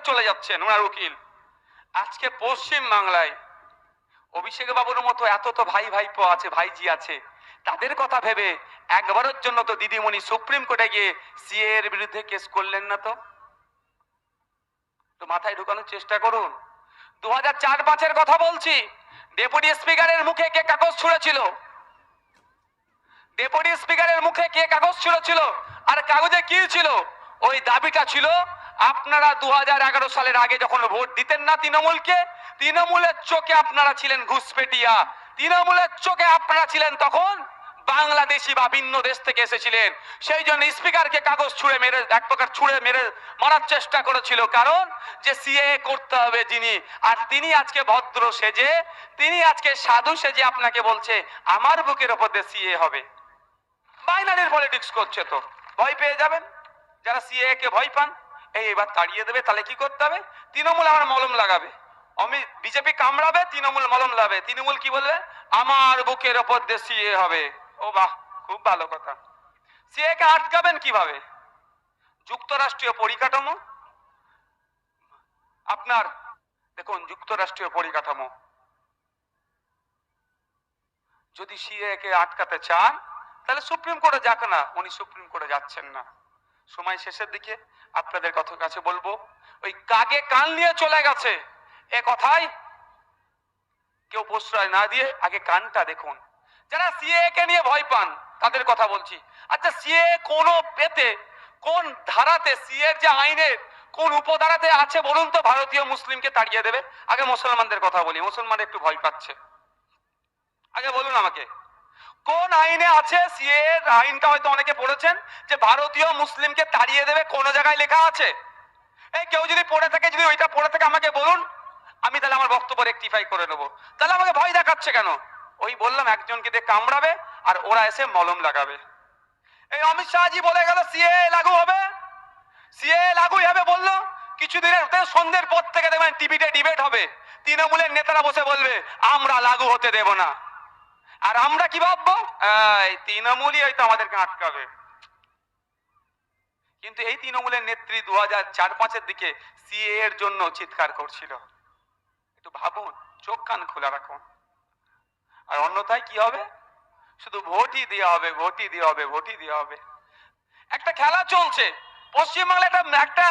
চলে যাচ্ছেন ওনার উকিল। আজকে পশ্চিম বাংলায় অভিষেক বাবুর মতো এত তো ভাই ভাইপো আছে, ভাইজি আছে, তাদের কথা ভেবে একবারের জন্য তো দিদিমণি সুপ্রিম কোর্টে গিয়ে সিএ এর বিরুদ্ধে কেস করলেন না? তো মাথায় ঢুকানোর চেষ্টা করুন। 2004-05 কথা বলছি। ডেপুটি স্পিকারের মুখে কে কাগজ ছুঁড়েছিল? ডেপুটি স্পিকারের মুখে কে কাগজ ছুঁড়েছিল? আর কাগজে কি ছিল? ওই দাবিটা ছিল আপনারা 2011 সালের আগে যখন ভোট দিতেন না তৃণমূলকে, তৃণমূলের চোখে আপনারা ছিলেন ঘুষপেটিয়া, তৃণমূলের চোখে আপনারা ছিলেন তখন বাংলাদেশি বা ভিন্ন দেশ থেকে এসেছিলেন। সেই জন্য স্পিকারকে কাগজ ছুঁড়ে মেরে, এক প্রকার ছুঁড়ে মেরে মারার চেষ্টা করেছিল, কারণ যে সিএ করতে হবে যিনি, আর তিনি আজকে ভদ্র সেজে, তিনি আজকে সাধু সেজে আপনাকে বলছে আমার বুকের ওপর দিয়ে সিএ হবে। বাইনারির পলিটিক্স করছে, তো ভয় পেয়ে যাবেন। যারা সিএ কে ভয় পান, এবার তাড়িয়ে দেবে, তাহলে কি করতে হবে? তৃণমূল আমার মলম লাগাবে, বিজেপি কামড়াবে, তৃণমূল মলম লাগাবে। তৃণমূল কি বলবে? আমার বুকের ওপর দিয়ে সিএ হবে। ও বাহ, খুব ভালো কথা। সিএ কে আটকাবেন কিভাবে? যুক্তরাষ্ট্রীয় পরিকাঠামো, আপনার দেখুন যুক্তরাষ্ট্রীয় পরিকাঠামো, যদি সিএ কে আটকাতে চান তাহলে সুপ্রিম কোর্টে যাক না, উনি সুপ্রিম কোর্টে যাচ্ছেন না। সময় শেষের দিকে আপনাদের কথা কাছে বলবো, ওই কাকে কান নিয়ে চলে গেছে এ কথাই কেউ প্রশ্রয় না দিয়ে আগে কানটা দেখুন। যারা সিএ কে নিয়ে ভয় পান তাদের কথা বলছি। আচ্ছা, সিএ কোন পেতে, কোন ধারাতে, সিএ যে আইনের কোন উপধারাতে আছে বলুন তো ভারতীয় মুসলিমকে তাড়িয়ে দেবে? আগে মুসলমানদের কথা বলি, মুসলমান একটু ভয় পাচ্ছে, আগে বলুন আমাকে কোন আইনে আছে? সিএ এর আইনটা হয়তো অনেকে পড়েছেন যে ভারতীয় মুসলিমকে তাড়িয়ে দেবে, কোন জায়গায় লেখা আছে? এই কেউ যদি পড়ে থাকে, যদি ওইটা পড়ে থাকে আমাকে বলুন, আমি তাহলে আমার বক্তব্য রেকটিফাই করে নেবো। তাহলে আমাকে ভয় দেখাচ্ছে কেন? ওই বললাম একজনকে দিয়ে কামড়াবে আর ওরা এসে মলম লাগাবে। এই অমিত শাহজি বলে গেল সিএ লাগু হবে, সিএ লাগু হবে বললো, কিছুদিনের সন্ধ্যের পর থেকে দেখবেন টিভিতে ডিবেট হবে, তৃণমূলের নেতারা বসে বলবে আমরা লাগু হতে দেব না। আর আমরা কি ভাববো? এই তৃণমূলই হয়তো আমাদেরকে আটকাবে। কিন্তু এই তৃণমূলের নেত্রী 2004-05 দিকে সিএ এর জন্য চিৎকার করছিল। একটু ভাবুন, চোখ কান খোলা রাখুন। আর অন্যথায় কি হবে? শুধু ভোটই দেওয়া হবে, ভোটই দেওয়া হবে, ভোটই দেওয়া হবে। একটা খেলা চলছে পশ্চিমবাংলায়, একটা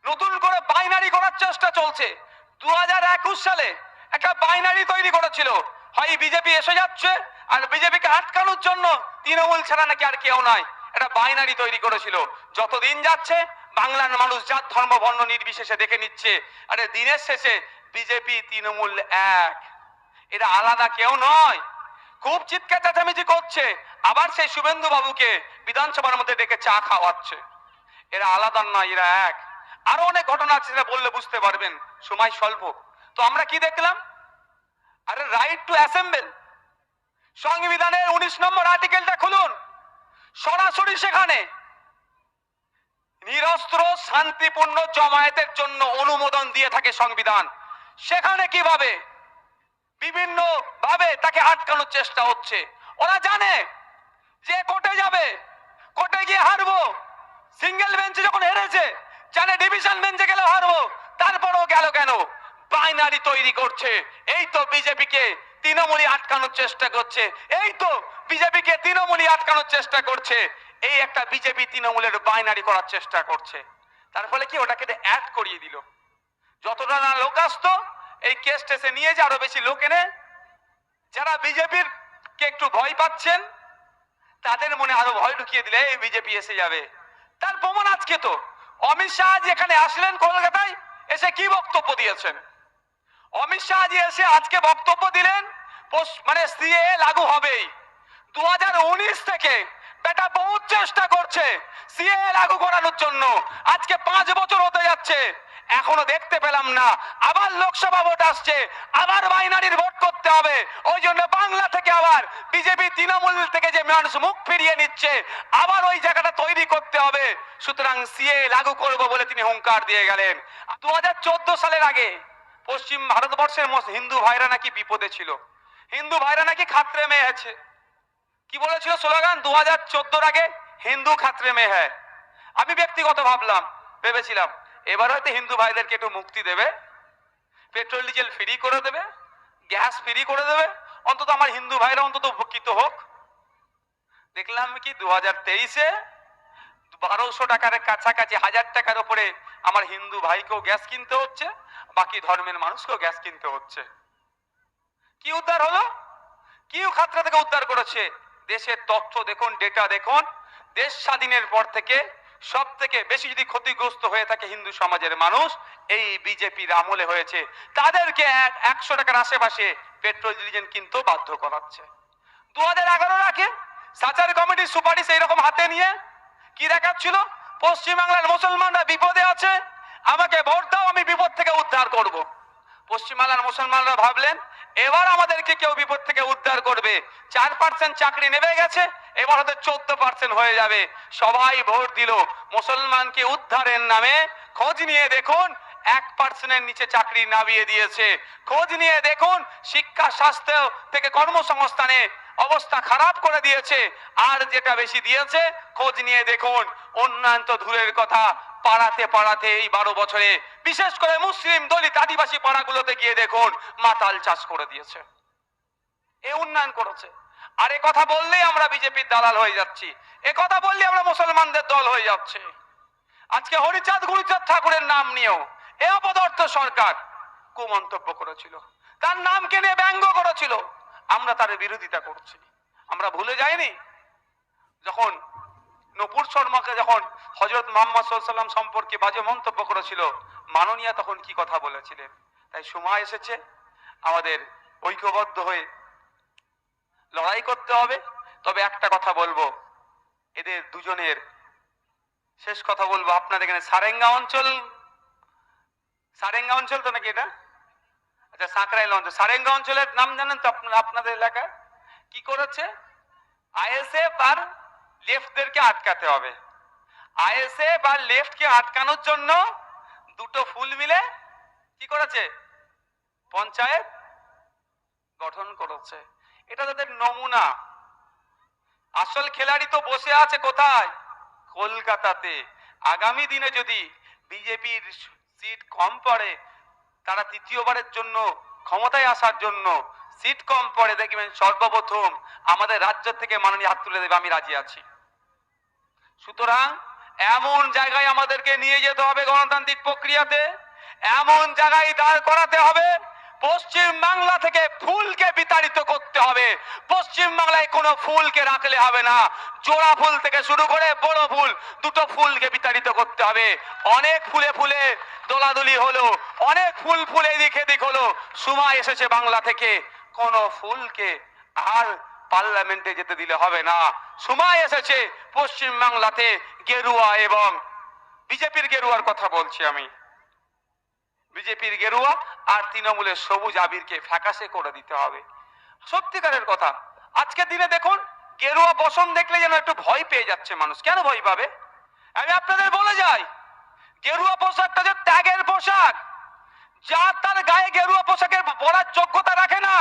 নতুন করে বাইনারি করার চেষ্টা চলছে। 2021 সালে একটা বাইনারি তৈরি করেছিল, হয় বিজেপি এসে যাচ্ছে আর বিজেপিকে আটকানোর জন্য তৃণমূল ছাড়া নাকি আর কেউ নাই, একটা বাইনারি তৈরি করেছিল। যতদিন যাচ্ছে বাংলার মানুষ জাত ধর্ম বর্ণ নির্বিশেষে দেখে নিচ্ছে, আরে দিনের শেষে বিজেপি তৃণমূল এক, এরা আলাদা কেউ নয়। খুব চিৎকার চেঁচামেচি করছে, আবার সেই শুভেন্দু বাবুকে বিধানসভার মধ্যে ডেকে চা খাওয়াচ্ছে। এরা আলাদা নয়, এরা এক। আরো অনেক ঘটনা আছে যেটা বললে বুঝতে পারবেন, সময় স্বল্প। তো আমরা কি দেখলাম? আরে রাইট টু অ্যাসেম্বল, সংবিধানের 19 নম্বর আর্টিকেলটা খুলুন, সরাসরি সেখানে নিরস্ত্র শান্তিপূর্ণ জমায়েতের জন্য অনুমোদন দিয়ে থাকে সংবিধান। সেখানে কিভাবে বিভিন্ন ভাবে তাকে আটকানোর চেষ্টা হচ্ছে। ওরা জানে যে কোর্টে যাবে, কোর্টে গিয়ে হারবো, সিঙ্গেল বেঞ্চে যখন হেরেছে জানে ডিভিশন বেঞ্চে গেলে হারবো, তারপরও গেল কেন? বাইনারি তৈরি করছে। এই তো বিজেপিকে তৃণমূলী আটকানোর চেষ্টা করছে, এই তো বিজেপিকে তৃণমূলী আটকানোর চেষ্টা করছে। এই একটা বিজেপি তৃণমূলের বাইনারি করার চেষ্টা করছে। তার ফলে কি ওটাকে অ্যাড করিয়ে দিল। যতটা না লোক আসতো এই কেস টেসে নিয়ে যে আরো বেশি লোক এনে যারা বিজেপির কে একটু ভয় পাচ্ছেন তাদের মনে আরো ভয় ঢুকিয়ে দিলে এই বিজেপি এসে যাবে। তার প্রমাণ আজকে তো অমিত শাহ যেখানে আসলেন কলকাতায়, এসে কি বক্তব্য দিয়েছেন? অমিত শাহ এসে আজকে বক্তব্য দিলেন মানে সিএ লাগু হবেই। 2019 থেকে বেটা বহুত চেষ্টা করছে সিএ লাগু করানোর জন্য, আজকে 5 বছর হতে যাচ্ছে, এখনো দেখতে পেলাম না। আবার লোকসভা ভোট আসছে, আবার বাইনারির ভোট করতে হবে। ওই জন্য বাংলা থেকে আবার বিজেপি তৃণমূল থেকে যে মানুষ মুখ ফিরিয়ে নিচ্ছে, আবার ওই জায়গাটা তৈরি করতে হবে। সুতরাং সিএ লাগু করব বলে তিনি হুঙ্কার দিয়ে গেলেন। 2014 সালের আগে পশ্চিম ভারতবর্ষের হিন্দু ভাইরা নাকি বিপদে ছিল, হিন্দু ভাইরা নাকি খাতরে মে আছে। কি বলেছিল স্লোগান 2014 আগে? হিন্দু খাতরে মে হ্যায়। আমি ব্যক্তিগত ভেবেছিলাম এবার হয়তো হিন্দু ভাইদেরকে একটু মুক্তি দেবে, পেট্রোল ডিজেল ফ্রি করে দেবে, গ্যাস ফ্রি করে দেবে, অন্তত আমার হিন্দু ভাইরা অন্তত উপকৃত হোক। দেখলাম কি 2023-এ 1200 টাকার কাছাকাছি, 1000 টাকার উপরে আমার হিন্দু ভাইকেও গ্যাস কিনতে হচ্ছে, বাকি ধর্মের মানুষকেও গ্যাস কিনতে হচ্ছে। কি উদ্ধার হলো? কি খাতরা থেকে উদ্ধার করেছে? দেশের তথ্য দেখুন, ডেটা দেখুন। দেশ স্বাধীনের পর থেকে সব থেকে বেশি যদি ক্ষতিগ্রস্ত হয়ে থাকে হিন্দু সমাজের মানুষ, এই বিজেপির আমলে হয়েছে। তাদেরকে 100 টাকার আশেপাশে পেট্রোল ডিজেল কিনতেও বাধ্য করাচ্ছে। 2011 আগে সাচার কমিটির সুপারিশ এইরকম হাতে নিয়ে কি দেখাচ্ছিল? পশ্চিমবাংলার মুসলমানরা বিপদে আছে, আমাকে ভোট দাও, আমি বিপদ থেকে উদ্ধার করব। পশ্চিমবাংলার মুসলমানরা ভাবলেন এবার আমাদেরকে কেউ বিপদ থেকে উদ্ধার করবে। 4% চাকরি নেমে গেছে, এবার হয়তো 14% হয়ে যাবে। সবাই ভোট দিল মুসলমানকে উদ্ধারের নামে। খোঁজ নিয়ে দেখুন 1%-এর নিচে চাকরি নামিয়ে দিয়েছে। খোঁজ নিয়ে দেখুন শিক্ষা, স্বাস্থ্য থেকে কর্মসংস্থানে অবস্থা খারাপ করে দিয়েছে। আর যেটা বেশি দিয়েছে, খোঁজ নিয়ে দেখুন উন্নয়ন তো দূরের কথা, পাড়াতে পাড়াতে এই 12 বছরে বিশেষ করে মুসলিম, দলিত, আদিবাসী পাড়াগুলোতে গিয়ে দেখুন মাতাল চাষ করে দিয়েছে। এ উন্নয়ন করেছে। আর এ কথা বললেই আমরা বিজেপির দালাল হয়ে যাচ্ছি, এ কথা বললে আমরা মুসলমানদের দল হয়ে যাচ্ছে। আজকে হরিচাঁদ গুরুচাঁদ ঠাকুরের নাম নিয়েও এ অপদার্থ সরকার কুমন্তব্য করেছিল, তার নামকে নিয়ে ব্যঙ্গ করেছিল। আমরা তার বিরোধিতা করছি। আমরা ভুলে যাইনি যখন নূপুর শর্মাকে যখন হযরত মুহাম্মদ সাল্লাল্লাহু আলাইহি ওয়াসাল্লাম সম্পর্কে বাজে মন্তব্য করেছিল, মাননীয়া তখন কি কথা বলেছিলেন। তাই সময় এসেছে আমাদের ঐক্যবদ্ধ হয়ে লড়াই করতে হবে। তবে একটা কথা বলবো, এদের দুজনের শেষ কথা বলবো। আপনাদের এখানে সারেঙ্গা অঞ্চল তো নাকি এটা? আচ্ছা, সাঁকরাইল অঞ্চল, সারেঙ্গা অঞ্চলের নাম জানেন তো আপনাদের এলাকায়? কি করেছে? আইএসএফ আর লেফটদেরকে আটকাতে হবে। আইএসএফ আর লেফটকে আটকানোর জন্য দুটো ফুল মিলে কি করেছে? পঞ্চায়েত গঠন করেছে। এটা তাদের নমুনা। আসল খেলাড়ি তো বসে আছে কোথায়? কলকাতাতে। আগামী দিনে যদি বিজেপির সিট কম পড়ে, তারা তৃতীয়বারের জন্য ক্ষমতায় আসার জন্য সিট কম পড়ে, দেখবেন সর্বপ্রথম আমাদের রাজ্য থেকে মাননীয় হাত তুলে দেবে, আমি রাজি আছি। সুতরাং এমন জায়গায় আমাদেরকে নিয়ে যেতে হবে গণতান্ত্রিক প্রক্রিয়াতে, এমন জায়গায় দাঁড় করাতে হবে, পশ্চিম বাংলা থেকে ফুলকে বিতাড়িত করতে হবে। পশ্চিম বাংলায় কোনো ফুলকে রাখলে হবে না। জোড়া ফুল থেকে শুরু করে বড় ফুল, দুটো ফুলকে বিতাড়িত করতে হবে। অনেক ফুলে ফুলে দোলাদুলি হলো, অনেক ফুল ফুলে এদিক এদিক হলো। সময় এসেছে বাংলা থেকে কোন ফুলকে আর পার্লামেন্টে যেতে দিলে হবে না। সময় এসেছে পশ্চিম বাংলাতে গেরুয়া এবং বিজেপির গেরুয়ার কথা বলছি আমি, বিজেপির গেরুয়া আর তৃণমূলের সবুজ আবিরকে ফ্যাকাশে করে দিতে হবে। সত্যিকারের কথা, আজকের দিনে দেখুন গেরুয়া বসন দেখলে যেন একটু ভয় পেয়ে যাচ্ছে মানুষ। কেন ভয় পাবে? আমি আপনাদের বলে যাই, গেরুয়া পোশাকটা যে ত্যাগের পোশাক, যা তার গায়ে গেরুয়া পোশাকের পরার যোগ্যতা রাখে না,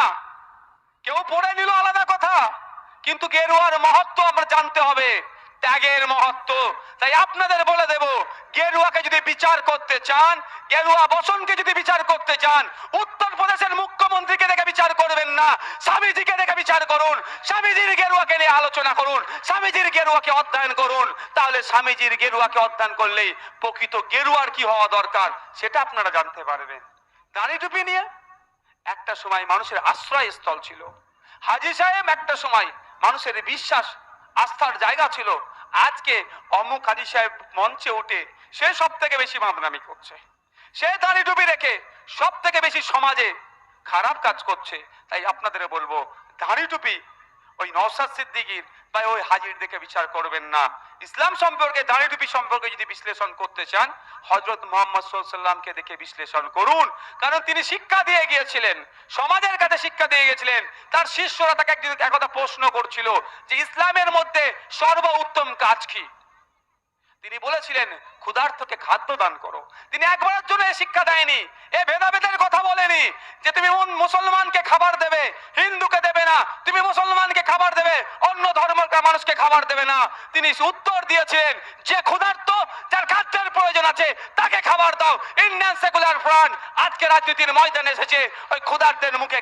কেউ পরে নিল আলাদা কথা, কিন্তু গেরুয়ার মহত্ব আমরা জানতে হবে, ত্যাগের মহত্ব। তাই আপনাদের বলে দেব, গেরুয়াকে যদি বিচার করতে চান, গেরুয়া বসনকে যদি বিচার করতে চান, উত্তরপ্রদেশের মুখ্যমন্ত্রীকে দেখে বিচার করবেন না, স্বামীজিকে দেখে বিচার করুন। স্বামীজির গেরুয়াকে নিয়ে আলোচনা করুন, স্বামীজির গেরুয়াকে অধ্যয়ন করুন। তাহলে স্বামীজির গেরুয়াকে অধ্যয়ন করলেই প্রকৃত গেরুয়ার কি হওয়া দরকার সেটা আপনারা জানতে পারবেন। দাড়ি টুপি নিয়ে একটা সময় মানুষের আশ্রয়স্থল ছিল। হাজী সাহেব একটা সময় মানুষের বিশ্বাস আস্থার জায়গা ছিল। আজকে অমুক হাজী সাহেব মঞ্চে উঠে সে সব থেকে বেশি বদনামি করছে, সে দাড়ি টুপি রেখে সব থেকে বেশি সমাজে খারাপ কাজ করছে। তাই আপনাদের বলবো, দাড়ি টুপি ওই নওশাদ সিদ্দিকীর বা ওই হাজির দেখে বিচার করবেন না। ইসলাম সম্পর্কে, দাড়ি টুপি সম্পর্কে যদি বিশ্লেষণ করতে চান, হযরত মুহাম্মদ সাল্লাল্লাহু আলাইহি ওয়াসাল্লামকে দেখে বিশ্লেষণ করুন। কারণ তিনি শিক্ষা দিয়ে গিয়েছিলেন, সমাজের কাছে শিক্ষা দিয়ে গিয়েছিলেন। তার শিষ্যরা তাকে একদা প্রশ্ন করছিল যে ইসলামের মধ্যে সর্বোত্তম কাজ কি? তিনি বলেছিলেন ক্ষুধার্তকে খাদ্য দান করো। তিনি একবারের জন্য শিক্ষা দেয়নি, এ ভেদাভেদের কথা বলেনি যে তুমি মুসলমানকে খাবার দেবে, হিন্দুকে দেবে না, তুমি মুসলমানকে খাবার দেবে, অন্য ধর্মের মানুষকে খাবার দেবে না। তিনি উত্তর দিয়েছেন যে ক্ষুধার্ত, যার খাদ্যের প্রয়োজন আছে তাকে খাবার দাও। ইন্ডিয়ান সেকুলার ফ্রন্ট আজকে রাজনীতির ময়দানে এসেছে ওই ক্ষুধার্তের মুখে